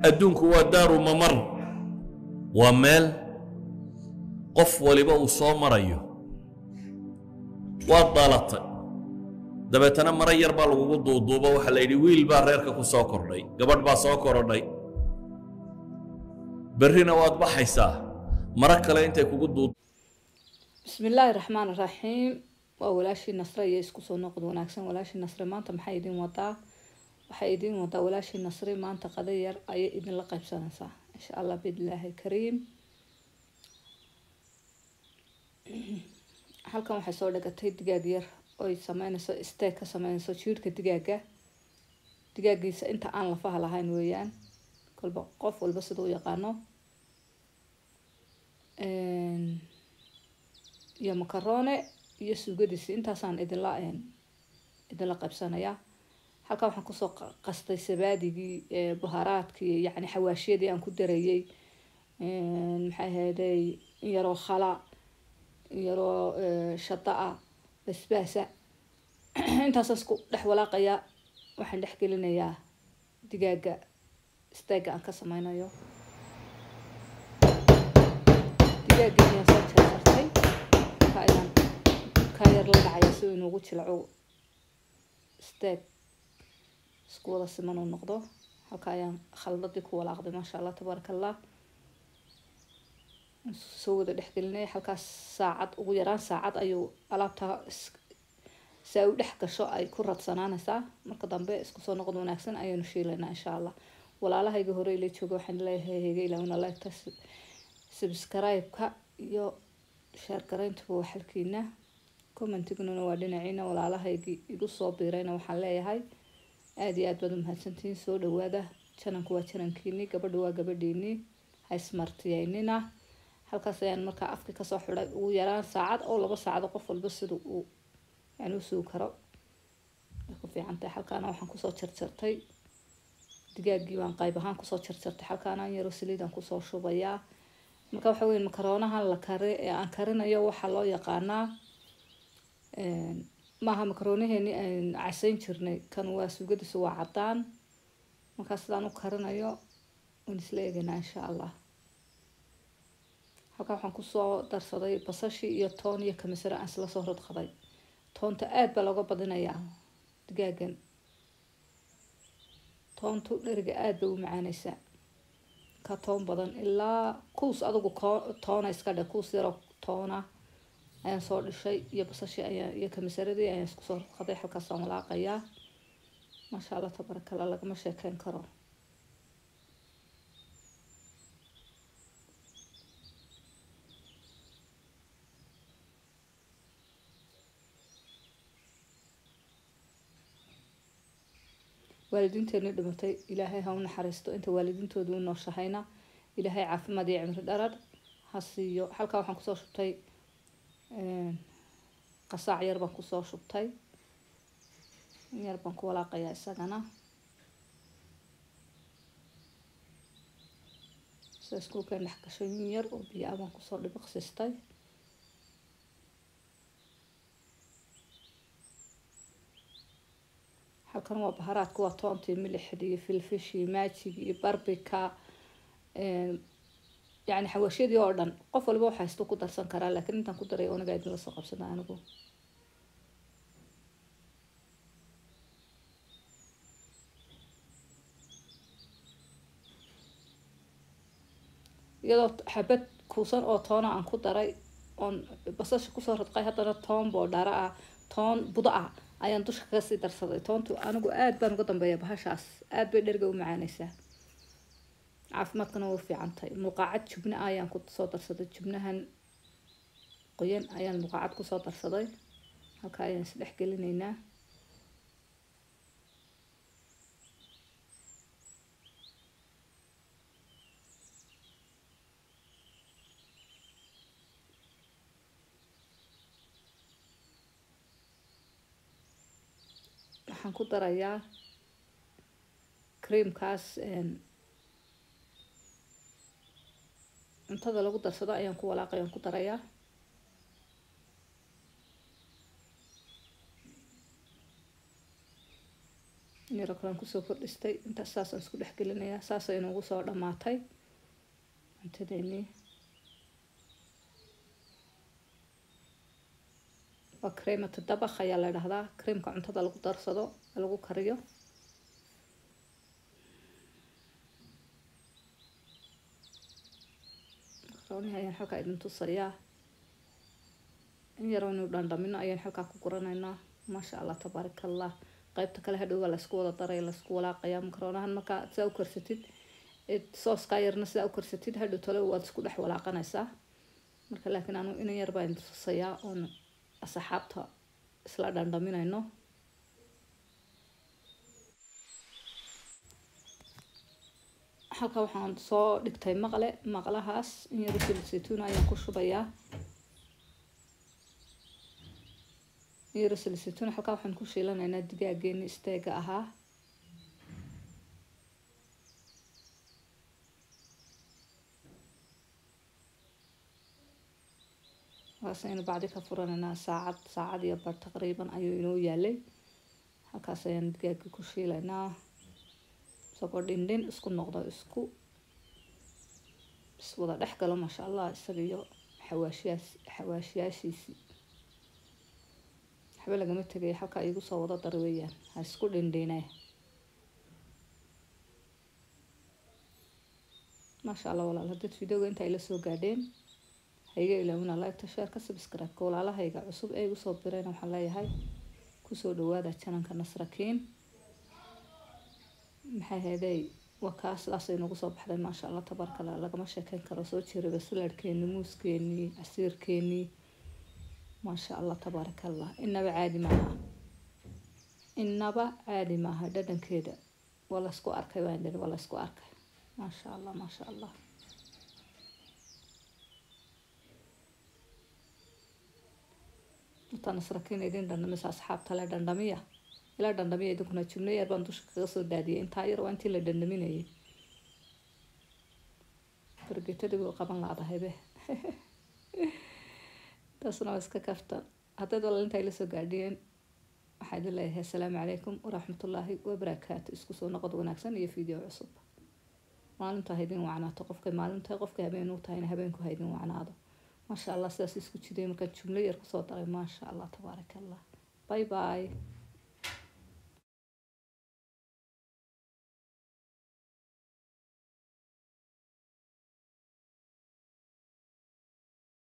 adduunku waa daaru mamar waa meel qof waliba uu soo marayo waa dhalatay dabeetana mara yar baa lagugu duuduuba waxa la yidhi wiil baa reerka ku soo kordhay gabadh baa soo korodhay berrina waad baxaysaa mara kale intay kugu duud bismillaahi raxmaani raxiim waa walaashii nasre iyo isku soo noqod wanaagsan walaashii nasre maanta maxay idin wadaa waxay idin wadaa walaashii nasre maanta qada yar ayay idin la qaybsanaysaa insha allah bidlaahi kariim halkan waxay soo dhagatay digaag yar oy sameynayso steak ka sameynayso jiirka digaagiisa inta aan lafaha lahayn weeyaan kolba qof walba sidoo yaqaano iyo macarone iyo suugadiisa intaasaan idinla qaybsanaya halka waxaan kusoo qastay sabaadigii buharaadkii yani xawaashiyadii aan ku darayay maxay ahaydey yaroo khala yaroo shadaa basbaasa intaasaan isku dhex walaaqaya waxaan dhex gelinayaa digaaga steak aan ka sameynayo digaaga ayaan soo jarjartay ka yar la dhacaya si inuu ugu jilco steak isku wada siman uu noqdo halka ayaan khaldadii ku walaaqday maasha allah tabaaraka allah soo wada dhex gelinay halkaas saacad ugu yaraan saacad ayuu alaabta saa u dhex gasho ay ku radsanaanaysaa marka dambe isku soo noqod wanaagsan ayaanu shiilaynaa insha allah walaalahayga hore ila jooga waxaan leeyahay heega ilaawna like subscribe-ka iyo share garaynta waa xalkiina commentiguna waa dhinaciina walaalahayga igu soo biirayna waxaan leeyahay aad iyo aad baad u mahadsantihiin soo dhawaada jananku waa janankiini gabadha waa gabadhiini ha ismartiyaynina halkaas ayaan markaa afka kasoo xidhay ugu yaraan saacad oo 2 saacad qof walba sida uu yani u soo karo ku fiicantahay halkaana waxaan kusoo jarjartay digaagii waan qayb ahaan kusoo jarjartay halkaana yaro saliidaan kusoo shubayaa marka waxa weyn makaronahan la kare ee aan karinayo waxa loo yaqaanaa maaha makaronaheeni aan casayn jirnay kan waa suugadiisu waa cadaan marka sidaan u karinayo waan isla eegaynaa insha allah halka waxaan kusoo darsaday basashi iyo toon iyo kamisir aan isla soo rodqaday toonta aad baa looga badinayaa digaagan toontu dheriga aad bay u macaanaysaa ka toon badan ilaa kuus adigu toona iska dhig kuus yaro toona ayaan soo dhishay iyo basashi iyo kamisaradii ayaan isku soo rodqaday halkaasaan walaaqayaa maasha allah tabaaraka allah lagama sheekeyn karo waalidiinteena dhimatay ilaahay ha u naxariisto inta waalidiintoodu u nooshahayna ilaahay caafimaad iyo cimri dherer ha siiyo halka waxaan kusoo shubtay qasaac yar baan kusoo shubtay yar baan ku walaaqayaa isagana iskuulkan dhex gashay yar oo biyo ah baan kusoo dhibiqsistay halkan waa baharaadku waa toontii milixdii iyo filfishii maajigii iyo barbika yani xawaashiyadii oo dhan qof walba waxa haysto ku darsan karaa laakiin intaan ku daray anaga idin la soo qabsada anigu iyadoo xabad kuusan oo toona aan ku daray oon basasha kusoo radqay haddana toon boodhara ah toon budo ah ayaan dusha kaga sii darsaday toontu anigu aad baan uga dambeeya bahashaas aad bay dheriga u macaanaysaa caafimaadkana waa fiicantahay mulqaacad jubna ayaan ku soo darsaday jubnahan qoyan ayaan mulqaacad kusoo darsaday halka ayaan isdhex gelinaynaa waxaan ku darayaa creamkaas cuntada lagu darsado ayaan ku walaaqayaan ku darayaa yaro kalan kusoo kordhistay intaas saasaan isku dhex gelinayaa saasay inoogu soo dhammaatay cuntadeennii waa kreemata dabaq ayaa la dhahdaa kreemka cuntada lagu darsado lagu kariyo makaroonihi ayaan halkaa idin tusayaa in yaro inuu dhandhamino ayaan halkaa ku guranaynaa maasha allah tabaaraka allah qaybta kale hadhow waa laysku wada daray laysku walaaqayaa makaroonahan markaa sidaa u karsatid sooskaa yarna sidaa u karsatid hadhow tole waad isku dhex walaaqanaysaa marka laakiin anu inan yar baa idin tusayaa oon asxaabta isla dhandhaminayno halkaa waxaan soo dhigtay maqlahaas in yaro saliid saytuun ayaan ku shubayaa yaro saliid saytuun halkaa waxaan ku shiilanaynaa digaageeni isteega ahaa halkaasaynu bacdi ka furanaynaa saacad iyo bar taqriiban ayuu inoo yaalay halkaas ayaan digaagga ku shiilaynaa isagoo dhindhin isku noqdo iswada dhex galo maasha allah isaga iyo xawaashiyaashiisii waxba lagama tegay halkaa iigu soo wada dar weeyaan ha isku dhindhinee maasha allah walaal haddaad videoga inta ay la soo gaadheen hayga ilaawina like share ka subscribe ka walaalahayga cusub ee igu soo dirayna waxaan leeyahay kusoo dhawaada channelka Nasrakiin maxay heeday wakaa sidaas ay nagu soo baxday maasha allah tabaaraka allah lagama sheekeyn karo soo jeeray saladkeeni muuskeeni casiirkeeni maasha allah tabaaraka allah inaba caadi maaha dhadhankeeda waa la isku arkay waa la isku arkay maasha allah inta Nasrakiin idin dhandhamisa asxaabta la dhandhamiya ila dhandhamiya idinkuna jumla yar baan dusha kaga soo daadiyay intaa yar waa intii la dhandhaminayay bargeetadii wuu qaban laadahay be taasna waa iska kaftan haddaad walaalinta ay la soo gaadhiyeen waxaa idin leeyahay asalaamu calaykum waraxmatullaahi wabarakaatu isku soo noqod wanaagsan iyo video cusub maalinta haydin wacnaato qofka habeen u tahayna habeenku haydin wacnaado ما شاء الله ساسي اسكو جدي مركا جمله ير كسو داray ما شاء الله تبارك الله باي باي